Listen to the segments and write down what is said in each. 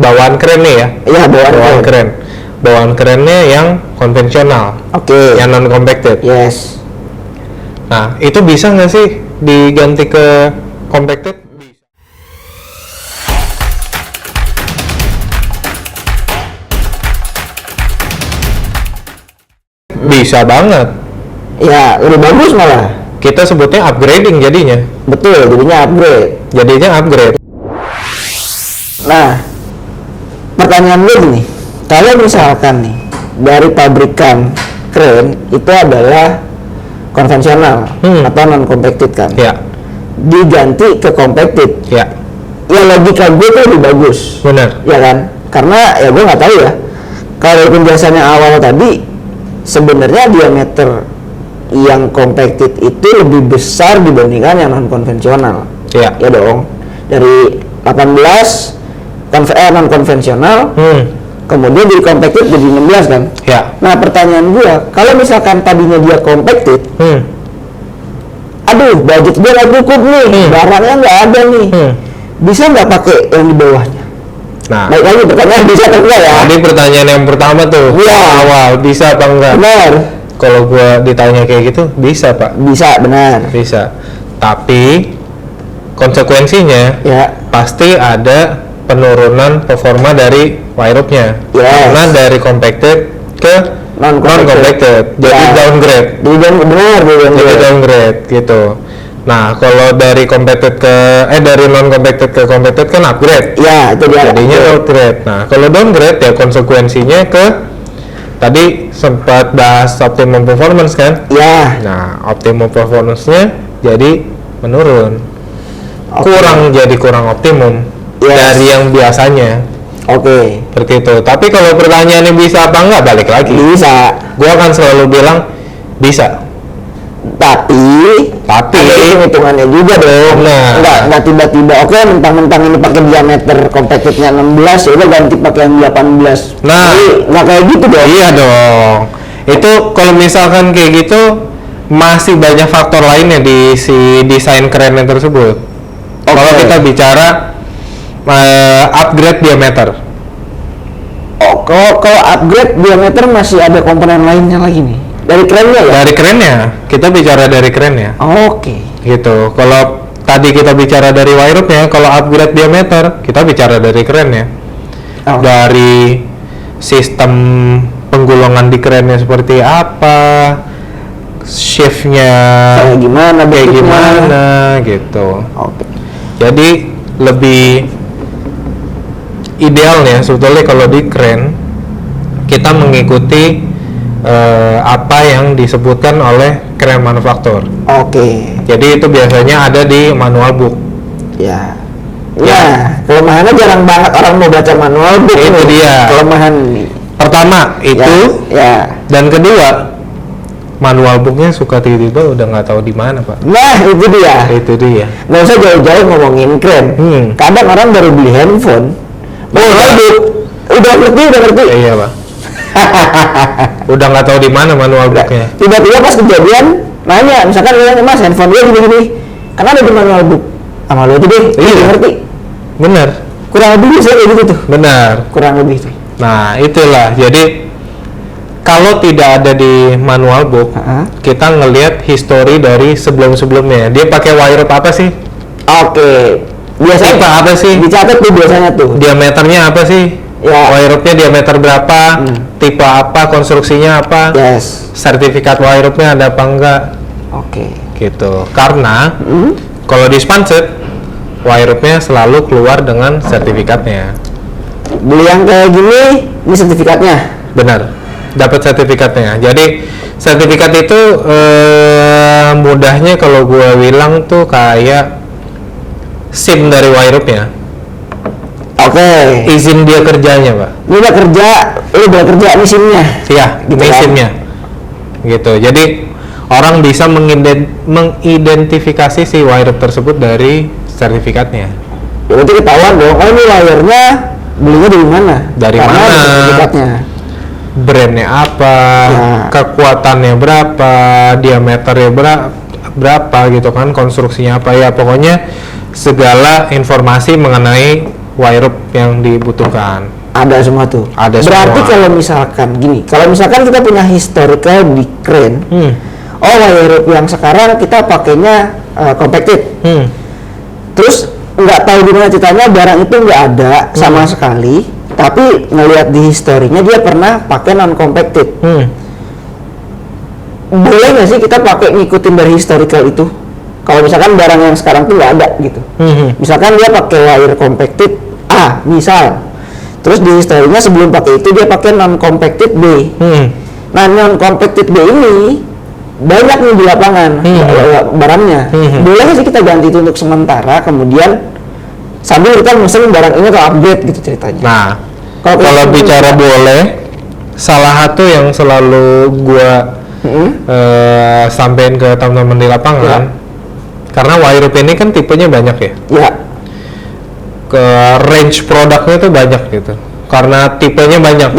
bawaan kren nih ya. Iya, bawaan kren. Bawaan kerennya yang konvensional. Oke. Yang non compacted. Yes. Nah, itu bisa nggak sih diganti ke compacted? Bisa banget. Ya, lebih bagus malah. Kita sebutnya upgrading jadinya. Betul, jadinya upgrade. Nah, pertanyaan gue gini, kalau misalkan nih dari pabrikan kren itu adalah konvensional atau non compacted kan? Ya. Diganti ke compacted. Ya. Ya logika gue tuh lebih bagus. Benar. Ya kan? Karena ya gue nggak tahu ya. Kalau penjelasannya awal tadi, sebenarnya diameter yang compacted itu lebih besar dibandingkan yang non konvensional. Ya. Ya dong. Dari 18 non konvensional, kemudian jadi compacted jadi 16 kan? Ya. Nah pertanyaan gua, kalau misalkan tadinya dia compacted, aduh budget dia nggak cukup nih, barangnya nggak ada nih, bisa nggak pakai yang di bawahnya? Nah, baik lagi pertanyaan bisa atau enggak ya? tadi pertanyaan yang pertama tuh, ya. Awal bisa apa enggak? Benar. Kalau gua ditanya kayak gitu, bisa Pak. Bisa, benar. Bisa. Tapi konsekuensinya Ya. pasti ada penurunan performa dari wire rope-nya. Yes. Karena dari compacted ke non compacted. Jadi downgrade. Jadi downgrade gitu. Nah, kalau dari compacted ke dari non compacted ke compacted kan upgrade. Ya, itu dia. Jadinya upgrade. Nah, kalau downgrade ya konsekuensinya ke tadi sempat bahas optimum performance kan? Ya. Nah, optimum performance-nya jadi menurun. Okay. Kurang optimum dari yang biasanya. Oke. Seperti itu. Tapi kalau pertanyaannya bisa apa enggak, balik lagi. Bisa. Gua akan selalu bilang bisa. Tapi ada hitungannya juga dong. Nah. Enggak tiba-tiba oke mentang-mentang ini pakai diameter compactednya 16 ya udah ganti pakai yang 18. Nah, nggak kayak gitu dong. Iya dong. Itu kalau misalkan kayak gitu masih banyak faktor lainnya di si desain kerennya tersebut. Kalau kita bicara upgrade diameter. Oh, kalau upgrade diameter masih ada komponen lainnya lagi nih. Dari kerennya ya? Dari kerennya. Kita bicara dari kerennya. Oke. Gitu. Kalau tadi kita bicara dari wire rope-nya, kalau upgrade diameter, kita bicara dari kerennya. Dari sistem penggulungan di kerennya seperti apa, shift-nya kayak gimana gitu. Oke. Jadi lebih idealnya sebetulnya kalau di kren kita mengikuti apa yang disebutkan oleh kren manufaktur. Oke. Jadi itu biasanya ada di manual book. Ya. Ya, kelemahannya jarang banget orang mau baca manual book. Itu dia. Kelemahan nih. Pertama itu. Ya. Dan kedua, manual booknya suka tiba-tiba udah nggak tahu di mana Pak. Nah itu dia. Itu dia. Nggak usah jauh-jauh ngomongin kren. Kadang orang baru beli handphone, manual book udah ngerti. Iya Pak. Udah nggak tahu di mana manual booknya. Tiba-tiba pas kejadian nanya, misalkan Mas handphone gue gini-gini, karena ada di manual book. Sama lu aja deh, iya. Ngerti. Bener. Kurang lebih bisa kayak gitu tuh. Benar. Kurang lebih tuh. Nah itulah. Jadi kalau tidak ada di manual book, kita ngelihat history dari sebelum-sebelumnya. Dia pakai wire rope apa sih? Oke. Biasanya apa sih? Dicatat tuh biasanya tuh. Diameternya apa sih? Ya. Wire rope-nya diameter berapa? Tipe apa? Konstruksinya apa? Yes. Sertifikat wire rope-nya ada apa enggak? Oke. Gitu. Karena kalau di Spanset, wire rope-nya selalu keluar dengan sertifikatnya. Beli yang kayak gini, ini sertifikatnya. Benar. Dapat sertifikatnya. Jadi sertifikat itu mudahnya kalau gua bilang tuh kayak SIM dari wire rope-nya. Oke. Izin dia kerjanya, Pak. Lu udah kerja ini SIM-nya. Iya, gitu ini kan? SIM-nya. Gitu. Jadi orang bisa mengidentifikasi si wire rope tersebut dari sertifikatnya. Ya berarti ketahuan dong, oh ini wire-nya belinya dari mana? Dari Karena mana? ada sertifikatnya. Brandnya apa, kekuatannya berapa, diameternya berapa gitu kan, konstruksinya apa ya, pokoknya segala informasi mengenai wire rope yang dibutuhkan. Ada semua tuh. Ada Berarti semua. kalau misalkan kita punya historical di crane, oh wire rope yang sekarang kita pakainya compacted. Terus nggak tahu gimana ceritanya barang itu nggak ada sama sekali, tapi ngelihat di historinya dia pernah pakai non compacted. Boleh nggak sih kita pakai ngikutin dari historical itu? Kalau misalkan barang yang sekarang tuh nggak ada gitu. Misalkan dia pakai wire compacted A, misal. Terus di historinya sebelum pakai itu dia pakai non compacted B. Nah, non compacted B ini banyak nih di lapangan barangnya. Boleh nggak sih kita ganti itu untuk sementara, kemudian sambil kita mesen barang ini ke upgrade gitu ceritanya. Nah, kalau bicara boleh, salah satu yang selalu gua sampein ke teman-teman di lapangan, karena wire rope ini kan tipenya banyak ya. Ya. Ke range produknya tuh banyak gitu. Karena tipenya banyak,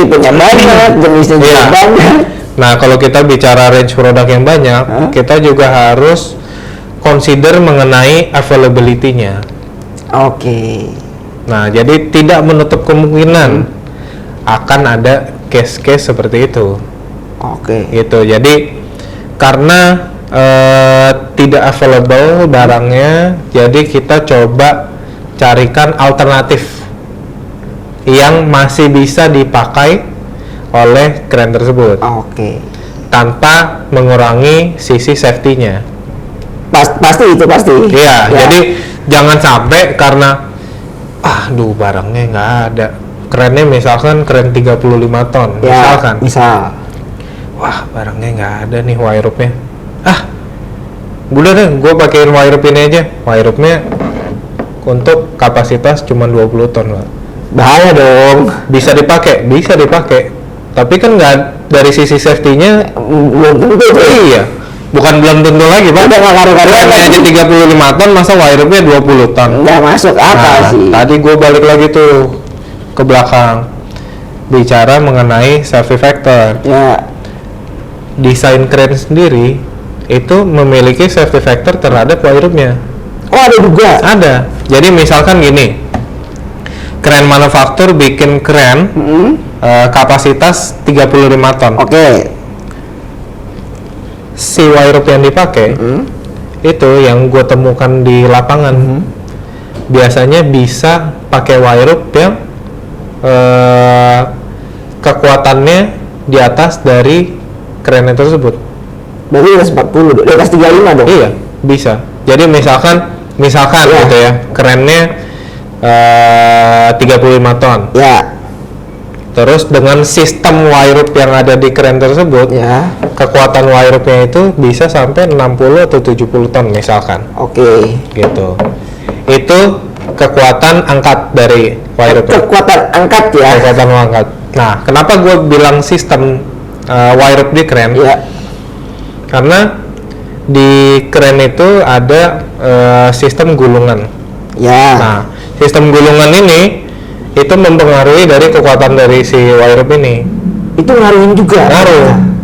jenisnya juga banyak. Nah, kalau kita bicara range produk yang banyak, kita juga harus consider mengenai availability-nya. Oke. Nah, jadi tidak menutup kemungkinan akan ada case-case seperti itu. Oke. Gitu. Jadi karena tidak available barangnya, jadi kita coba carikan alternatif yang masih bisa dipakai oleh crane tersebut. Oke. Tanpa mengurangi sisi safety-nya. Pasti. Iya, jadi jangan sampai karena barangnya nggak ada. Kerennya misalkan keren 35 ton, misalkan. Misal. Wah, barangnya nggak ada nih wire rope-nya. Udah deh, gue pakein wire rope ini aja. Wire rope-nya untuk kapasitas cuma 20 ton lah. Bahaya dong. Bisa dipakai. Tapi kan nggak dari sisi safety-nya Belum tentu. Iya. Bukan belum tentu lagi, Pak. Udah nggak karu-karuan aja 35 ton, masa wire rope-nya 20 ton. Nggak masuk akal sih. Tadi gue balik lagi tuh ke belakang. Bicara mengenai safety factor. Ya. Desain crane sendiri itu memiliki safety factor terhadap wire rope-nya. Oh, ada juga. Ada. Jadi misalkan gini, crane manufaktur bikin crane kapasitas 35 ton. Oke. Si wire rope yang dipakai itu yang gue temukan di lapangan biasanya bisa pakai wire rope yang kekuatannya di atas dari crane tersebut. Berarti di atas 40, di atas 35 dong? Iya, bisa. Jadi misalkan gitu ya, kerennya 35 ton. Ya. Terus dengan sistem wire rope yang ada di keren tersebut, kekuatan wire rope-nya itu bisa sampai 60 atau 70 ton misalkan. Oke. Gitu. Itu kekuatan angkat dari wire rope. Kekuatan angkat ya. Kekuatan angkat. Nah, kenapa gue bilang sistem wire rope di keren? Ya. Karena di keren itu ada sistem gulungan. Ya. Nah, sistem gulungan ini itu mempengaruhi dari kekuatan dari si wire rope ini. Itu ngaruhin juga.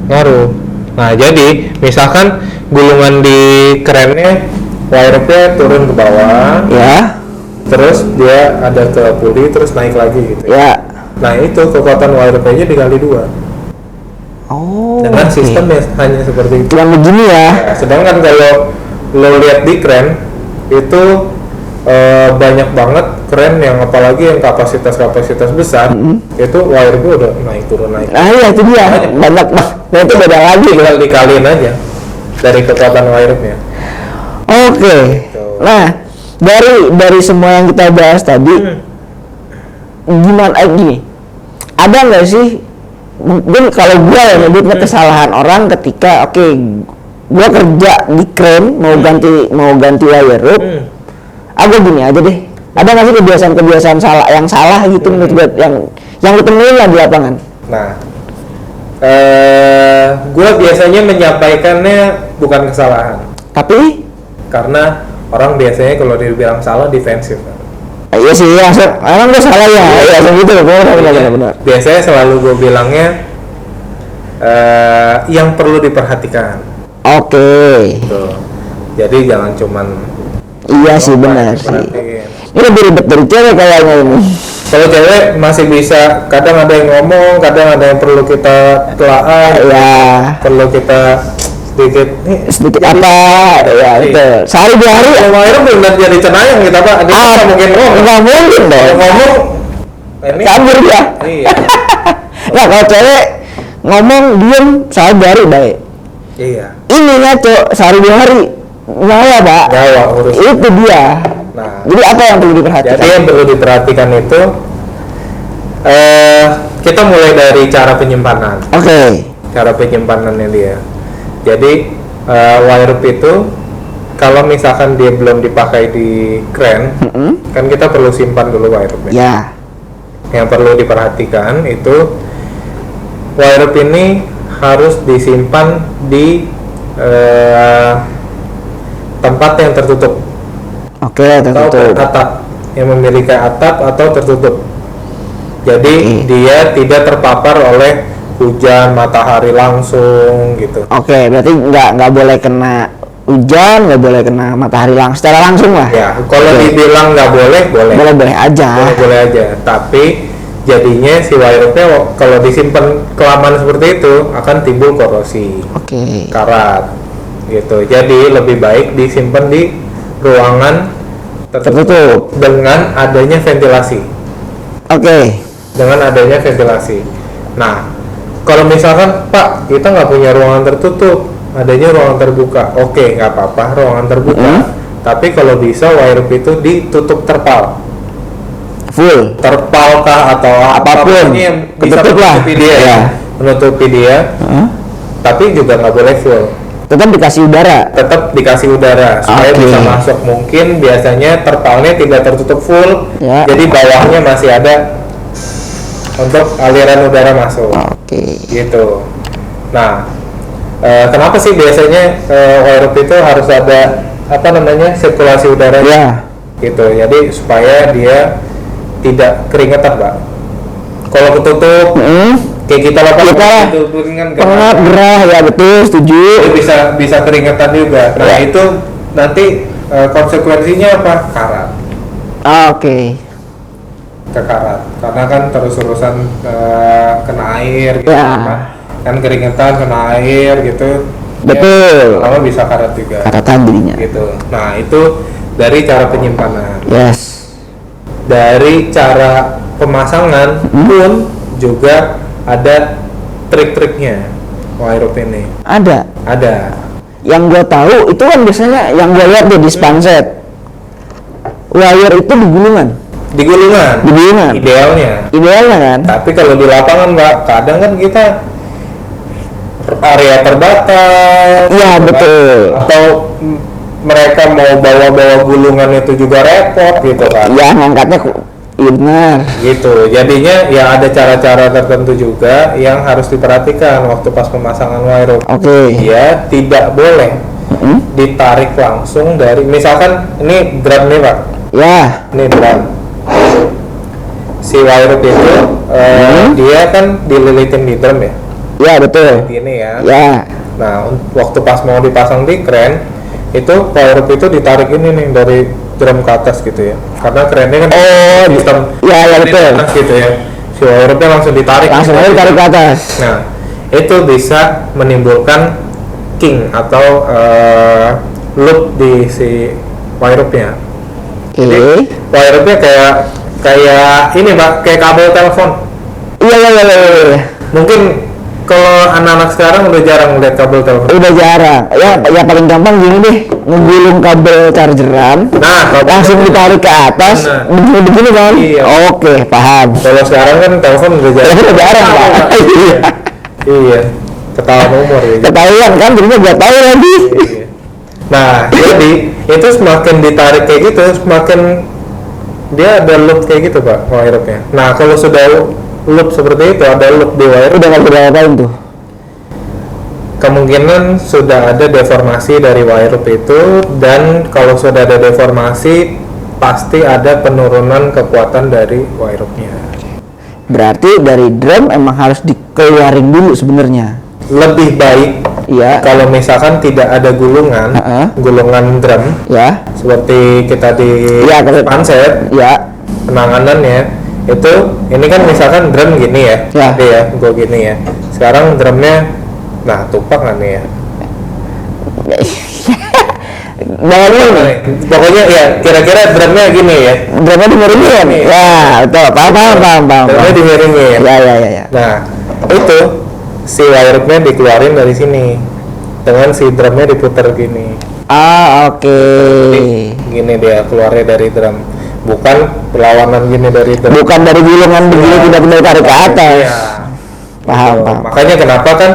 Ngaruh. Nah, jadi misalkan gulungan di kerennya wire rope-nya turun ke bawah. Ya. Terus dia ada ke puli terus naik lagi gitu. Ya. Nah, itu kekuatan wire rope-nya dikali 2. Oh. Dengan sistem yang hanya seperti itu. Yang begini ya. Nah, sedangkan kalau lo lihat di kren itu banyak banget keren yang apalagi yang kapasitas besar itu wire gue udah naik turun. Nah iya itu dia banyak bah. Nah itu beda lagi. Tinggal dikaliin aja dari kekuatan wire-nya. Oke. Nah dari semua yang kita bahas tadi, gimana gini? Ada nggak sih? Mungkin kalau gue ya nyebutnya kesalahan orang ketika gue kerja di crane mau ganti wire rope. Gue gini aja deh. Ada nggak sih kebiasaan yang salah gitu menurut gue yang lu temuin lah di lapangan? Nah, gue biasanya menyampaikannya bukan kesalahan. Tapi? Karena orang biasanya kalau dibilang salah defensif. Iya sih, emang gue salah ya. Iya gitu, benar. Biasanya selalu gue bilangnya yang perlu diperhatikan. Oke. Jadi jangan cuman iya sih benar sih. Ini lebih ribet dari cewek kayaknya ini. Kalau cewek masih bisa, kadang ada yang ngomong, kadang ada yang perlu kita telaah, Ya, perlu kita sedikit apa, ya betul. Sehari 2 hari. Kalau Wairup benar jadi cenayang kita Pak. Dia nggak mungkin Nggak mungkin dong. Kalau ngomong ini Kabur dia. iya. Nah kalau cewek ngomong diem sehari 2 hari baik. Iya. Ini ngaco sehari 2 hari nyawa Pak. Nyawa urus. Itu dia. Nah, Jadi apa yang perlu diperhatikan? jadi yang perlu diperhatikan itu kita mulai dari cara penyimpanan. Oke. Cara penyimpanan dia. Jadi Wairup itu kalau misalkan dia belum dipakai di kren, kan kita perlu simpan dulu Wairupnya. Ya. Yang perlu diperhatikan itu Wairup ini harus disimpan di tempat yang tertutup. Oke, Atau tertutup. atap yang memiliki atap atau tertutup. Jadi dia tidak terpapar oleh hujan, matahari langsung gitu. Oke, berarti nggak boleh kena hujan, nggak boleh kena matahari secara langsung lah. Ya, kalau dibilang nggak boleh, boleh. Boleh aja. Boleh aja. Tapi jadinya si Wairupnya kalau disimpan kelamaan seperti itu akan timbul korosi, Oke. karat, gitu. Jadi lebih baik disimpan di ruangan tertutup dengan adanya ventilasi. Oke. Dengan adanya ventilasi. Nah, kalau misalkan Pak kita nggak punya ruangan tertutup, adanya ruangan terbuka, oke nggak apa-apa ruangan terbuka. Tapi kalau bisa Wairup itu ditutup terpal, Full. terpal kah atau Apapun. yang bisa Ketutup lah. menutupi dia, Ya. menutupi dia. Tapi juga nggak boleh full. Tetap dikasih udara. Tetap dikasih udara supaya Oke. bisa masuk. Mungkin biasanya terpalnya tidak tertutup full, Ya. jadi bawahnya masih ada untuk aliran udara masuk. Oke. Gitu. Nah, kenapa sih biasanya Wairup itu harus ada apa namanya sirkulasi udara? Ya. Gitu. Jadi supaya dia tidak keringetan, Pak. Kalau ketutup kayak kita lakukan Kita itu kan pengap gerah ya betul, setuju. itu bisa keringetan juga. Nah, Ya. itu nanti konsekuensinya apa? Karat. Oke. Kekarat. Karena kan terus-terusan kena air gitu. Ya. Kan keringetan kena air gitu. Betul. Lama bisa karat juga. Karatan jadinya. Gitu. Nah, itu dari cara penyimpanan. Yes. Dari cara pemasangan pun juga ada trik-triknya Wairup ini. Ada. Ada. Yang gue tahu itu kan biasanya yang gue lihat di spanset. Wire itu di gulungan. Di gulungan. Di gulungan. Idealnya. Idealnya kan. Tapi kalau di lapangan, Mbak, kadang kan kita area terbatas. Iya, betul. Atau mereka mau bawa-bawa gulungan itu juga repot gitu kan. Ya ngangkatnya iya benar. Gitu. Jadinya ya ada cara-cara tertentu juga yang harus diperhatikan waktu pas pemasangan Wairup. Oke. Dia tidak boleh ditarik langsung dari, misalkan ini drum nih Pak. Ya. Ini drum. Si Wairup itu dia kan dililitin di drum ya. Ya betul. Ini ya. Ya. Nah, waktu pas mau dipasang di kren, itu Wairup itu ditarik ini nih dari drum ke atas gitu ya. Karena kerennya kan sistem ya di betul. atas gitu ya. Si Wairupnya langsung ditarik. Langsung aja tarik ke atas. Nah, itu bisa menimbulkan king atau loop di si Wairupnya. Oke. Wairupnya kayak ini Mbak, kayak kabel telepon. Iya. Mungkin kalau anak-anak sekarang udah jarang lihat kabel telepon. Udah jarang. Ya paling gampang gini deh, ngegulung kabel chargeran. Nah, Langsung ditarik ke atas, begini kan? Iya. Oke, paham. Kalau sekarang kan telepon udah jarang. Udah jarang, Pak. Iya. Iya. Ketahuan umur ya. Ketahuan kan, jadinya gak tahu lagi. Iya. Nah, jadi itu semakin ditarik kayak gitu, semakin dia ada loop kayak gitu Pak, Wairupnya. Nah, kalau sudah loop seperti itu, ada loop di Wairup, Udah nggak bisa ngapain tuh. kemungkinan sudah ada deformasi dari Wairup itu, dan kalau sudah ada deformasi pasti ada penurunan kekuatan dari Wairupnya. Berarti dari drum emang harus dikeluarin dulu sebenarnya. Lebih baik Iya. Kalau misalkan tidak ada gulungan, gulungan drum, ya, seperti kita di ya, Panset, ya, penanganannya itu, ini kan misalkan drum gini ya, tadi ya, gue gini ya. Sekarang drumnya, nah tumpang kan nih ya. Pokoknya ya kira-kira drumnya gini ya. Drumnya dimiringin. Ya, betul. Paham. Drumnya dimiringin. Ya. Nah, itu si wire-nya dikeluarin dari sini dengan si drumnya diputar gini. Oke. Gini dia keluarnya dari drum, bukan perlawanan gini dari drum. Bukan dari gulungan begini tidak tarik ke atas. Iya. Paham. Makanya kenapa kan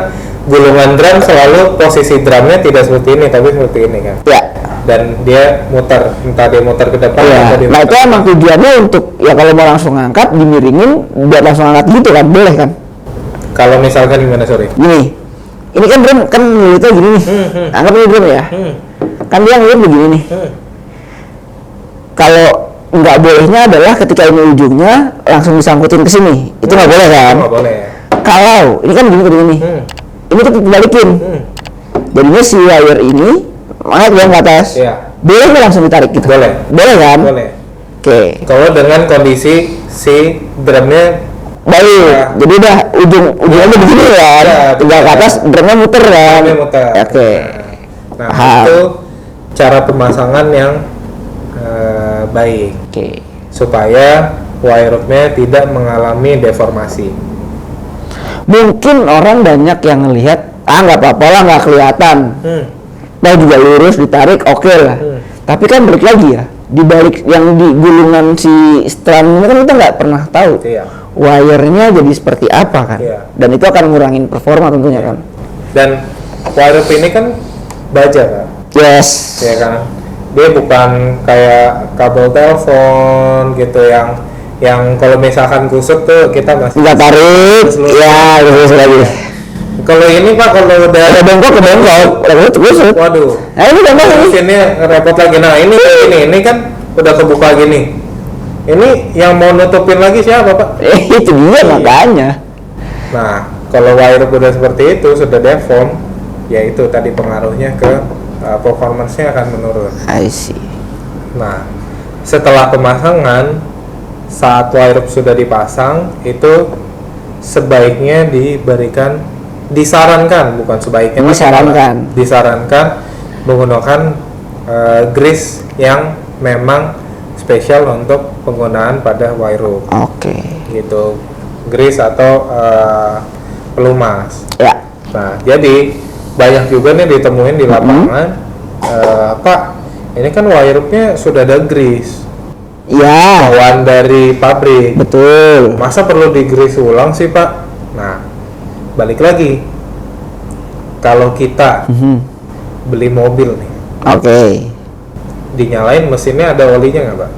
gulungan drum selalu posisi drumnya tidak seperti ini tapi seperti ini kan. Ya. Dan dia muter, entah dia muter ke depan. Ya. Nah itu emang tujuannya untuk ya kalau mau langsung angkat dimiringin biar langsung angkat gitu kan, boleh kan? Kalau misalkan gimana, sorry? Gini, ini kan drum kan itu gini nih, anggap ini drum ya, kan dia ngeliat begini nih. Kalau nggak bolehnya adalah ketika ini ujungnya langsung disangkutin ke sini, itu nggak boleh kan? Nggak boleh. Kalau ini kan begini, ini tuh dibalikin, jadinya si wire ini angkat ke atas, boleh nggak langsung ditarik gitu? Boleh kan? Boleh. Oke. Kalau dengan kondisi si drumnya baik, jadi udah ujungnya begini kan, tinggal ke atas, drumnya muter kan. Oke. Nah, itu cara pemasangan yang baik. Oke. Supaya wire rope-nya tidak mengalami deformasi. Mungkin orang banyak yang ngelihat, nggak apa-apa lah, nggak kelihatan. Nah juga lurus ditarik, oke lah. Tapi kan balik lagi ya, di balik yang di gulungan si strand ini kan kita nggak pernah tahu. Wire-nya jadi seperti apa kan, dan itu akan ngurangin performa tentunya kan. Dan wire rope ini kan baja kan, yes, ya kan, dia bukan kayak kabel telepon gitu yang kalau misalkan kusut tuh kita masih nggak tarik, ya terus lagi. Kalau ini Pak, kalau udah bengkok kusut. Waduh. Nah ini bengkok ini. Sini repot lagi. Nah ini kan udah kebuka gini. Ini yang mau nutupin lagi siapa Pak? Itu dia makanya. Nah, kalau wire udah seperti itu sudah deform, ya itu tadi pengaruhnya ke performance-nya akan menurun. I see. Nah, setelah pemasangan, saat wire sudah dipasang, itu sebaiknya disarankan menggunakan grease yang memang spesial untuk penggunaan pada wire rope. Oke. Gitu, grease atau pelumas. Ya. Nah, jadi banyak juga nih ditemuin di lapangan, Pak, ini kan wire rope-nya sudah ada grease. Ya. Bawaan dari pabrik. Betul. Masa perlu di grease ulang sih Pak? Nah, balik lagi. Kalau kita beli mobil nih. Oke. Dinyalain mesinnya ada olinya nggak Pak?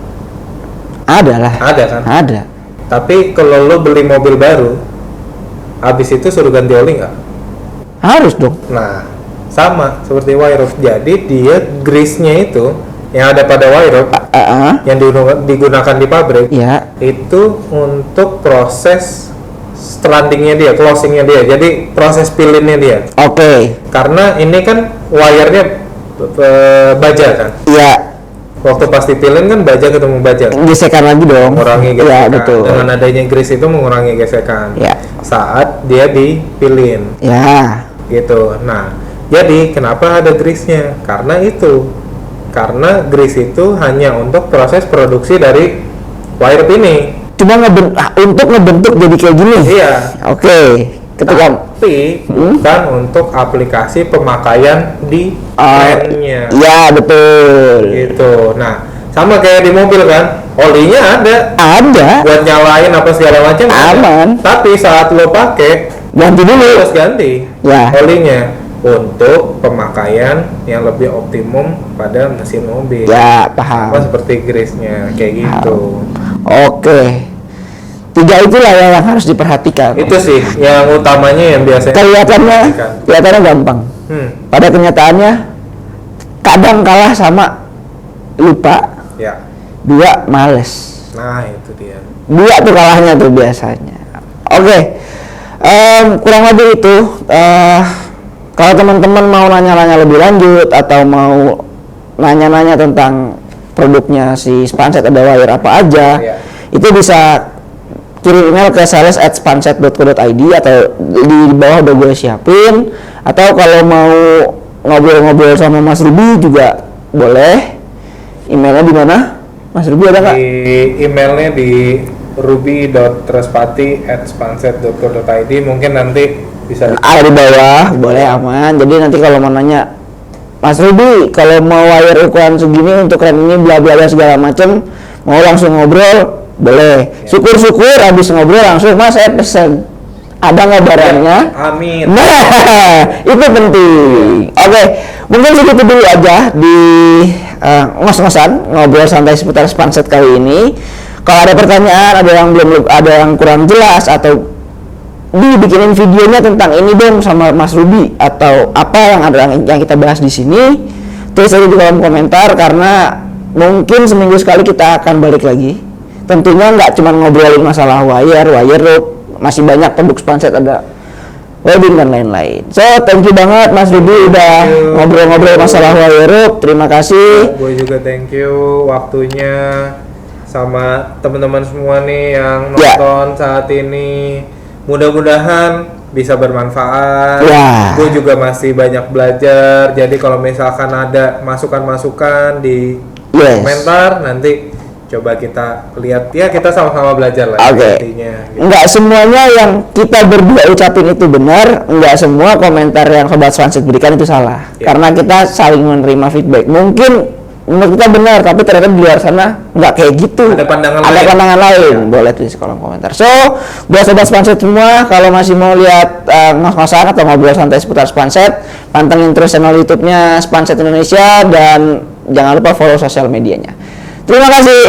Ada lah. Ada kan? Ada. Tapi kalau lo beli mobil baru, habis itu suruh ganti oli nggak? Harus dong. Nah, sama seperti wire rope. Jadi dia grease-nya itu yang ada pada wire rope, yang digunakan di pabrik, itu untuk proses strandingnya dia, closingnya dia. Jadi proses pilinnya dia. Oke. Karena ini kan wire-nya baja kan? Iya. Waktu pasti pilin kan baja ketemu baja. Gesekan lagi dong. Mengurangi gesekan. Iya, betul. Dengan adanya grease itu mengurangi gesekan. Iya. Saat dia dipilin. Ya. Gitu. Nah, jadi kenapa ada grease-nya? Karena itu. Karena grease itu hanya untuk proses produksi dari wire ini. Cuma untuk ngebentuk jadi kayak gini. Iya. Oke. Tapi bukan untuk aplikasi pemakaian di nya. Iya betul. Gitu. Nah, sama kayak di mobil kan, olinya ada. Ada. Buat nyalain apa segala macam. Aman. Tapi saat lo pakai, ganti dulu. Harus ganti. Ya. Olinya untuk pemakaian yang lebih optimum pada mesin mobil. Ya paham. Apa seperti grease-nya kayak gitu. Oke. 3 itulah yang harus diperhatikan. Itu sih yang utamanya yang biasanya kelihatannya gampang. Pada kenyataannya kadang kalah sama lupa. Ya. 2 males. Nah, itu dia. 2 tuh kalahnya tuh biasanya. Oke. Kurang lebih itu Kalau teman-teman mau nanya-nanya lebih lanjut atau mau nanya-nanya tentang produknya si Spanset ada wire apa aja, itu bisa kirim email ke sales@spanset.co.id atau di bawah udah gue siapin. Atau kalau mau ngobrol-ngobrol sama Mas Ruby juga boleh. Emailnya di mana? Mas Ruby ada nggak? Di emailnya di ruby.trespati@spanset.co.id, mungkin nanti bisa Ada di bawah, boleh aman. Jadi nanti kalau mau nanya, Mas Ruby, kalau mau wire ukuran segini untuk rem ini bla bla bla segala macem, mau langsung ngobrol, boleh. Syukur-syukur habis ngobrol langsung, Mas saya pesen. Ada nggak barangnya? Amin. Nah, itu penting. Oke, mungkin segitu dulu aja di ngos-ngosan ngobrol santai seputar Spanset kali ini. Kalau ada pertanyaan, ada yang kurang jelas atau dibikinin videonya tentang ini dong sama Mas Ruby atau apa yang kita bahas di sini, tulis aja di kolom komentar karena mungkin seminggu sekali kita akan balik lagi. Tentunya nggak cuma ngobrolin masalah wire rope, masih banyak produk Spanset, ada welding dan lain-lain. So, thank you banget Mas Ruby udah ngobrol-ngobrol masalah wire rope. Terima kasih. Gue juga thank you waktunya sama teman-teman semua nih yang nonton saat ini. Mudah-mudahan bisa bermanfaat. Gue juga masih banyak belajar. Jadi kalau misalkan ada masukan-masukan di komentar, nanti coba kita lihat ya, kita sama-sama belajar lah. Intinya. Gitu. Enggak semuanya yang kita berdua ucapin itu benar, enggak semua komentar yang Sobat Spanset berikan itu salah. Karena kita saling menerima feedback. Mungkin menurut kita benar, tapi ternyata di luar sana nggak kayak gitu. Ada pandangan lain. Boleh tulis di kolom komentar. So, buat Sobat Spanset semua, kalau masih mau lihat ngos-ngosan atau ngobrol santai seputar Spanset, pantengin terus channel YouTube-nya Spanset Indonesia dan jangan lupa follow sosial medianya. Terima kasih.